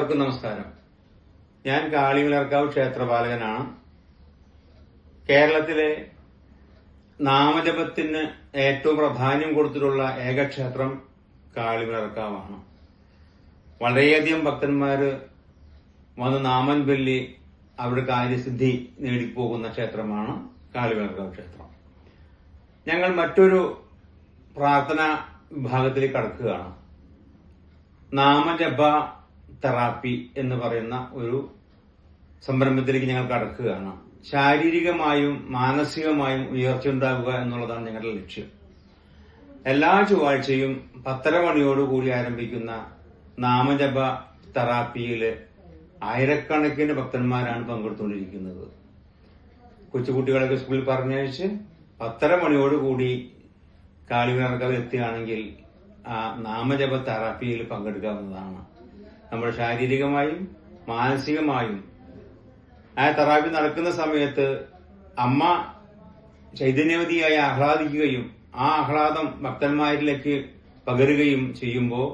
എല്ലാവർക്കും നമസ്കാരം. ഞാൻ കാളിവിളർക്കാവ് ക്ഷേത്രപാലകനാണ്. കേരളത്തിലെ നാമജപത്തിന് ഏറ്റവും പ്രാധാന്യം കൊടുത്തിട്ടുള്ള ഏക ക്ഷേത്രം കാളിവിളർക്കാവാണ്. വളരെയധികം ഭക്തന്മാര് വന്ന് നാമം ചൊല്ലി അവരുടെ കാര്യസിദ്ധി നേടിപ്പോകുന്ന ക്ഷേത്രമാണ് കാളിവിളർക്കാവ് ക്ഷേത്രം. ഞങ്ങൾ മറ്റൊരു പ്രാർത്ഥനാ വിഭാഗത്തിലേക്ക് കടക്കുകയാണ്. നാമജപ തെറാപ്പി എന്ന് പറയുന്ന ഒരു സംരംഭത്തിലേക്ക് ഞങ്ങൾ കടക്കുകയാണ്. ശാരീരികമായും മാനസികമായും ഉയർച്ച ഉണ്ടാകുക എന്നുള്ളതാണ് ഞങ്ങളുടെ ലക്ഷ്യം. എല്ലാ ചൊവ്വാഴ്ചയും 10:30 മണിയോടുകൂടി ആരംഭിക്കുന്ന നാമജപ തെറാപ്പിയിൽ ആയിരക്കണക്കിന് ഭക്തന്മാരാണ് പങ്കെടുത്തുകൊണ്ടിരിക്കുന്നത്. കൊച്ചുകുട്ടികളൊക്കെ സ്കൂളിൽ പറഞ്ഞയച്ച് 10:30 മണിയോടുകൂടി കാളിവിളർക്കാവ് എത്തുകയാണെങ്കിൽ ആ നാമജപ തെറാപ്പിയിൽ പങ്കെടുക്കാവുന്നതാണ്. നമ്മുടെ ശാരീരികമായും മാനസികമായും ആ തെറാപ്പി നടക്കുന്ന സമയത്ത് അമ്മ ചൈതന്യവതിയായി ആഹ്ലാദിക്കുകയും ആ ആഹ്ലാദം ഭക്തന്മാരിലേക്ക് പകരുകയും ചെയ്യുമ്പോൾ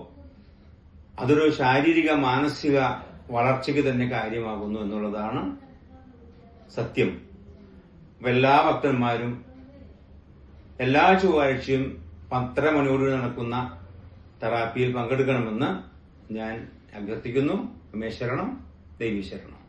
അതൊരു ശാരീരിക മാനസിക വളർച്ചയ്ക്ക് തന്നെ കാര്യമാകുന്നു എന്നുള്ളതാണ് സത്യം. എല്ലാ ഭക്തന്മാരും എല്ലാ ചൊവ്വാഴ്ചയും 10:30 മണിയോടുകൂടി നടക്കുന്ന തെറാപ്പിയിൽ പങ്കെടുക്കണമെന്ന് ഞാൻ അഭ്യർത്ഥിക്കുന്നു. ഉമേശ്വരണം, ദേവീശരണം.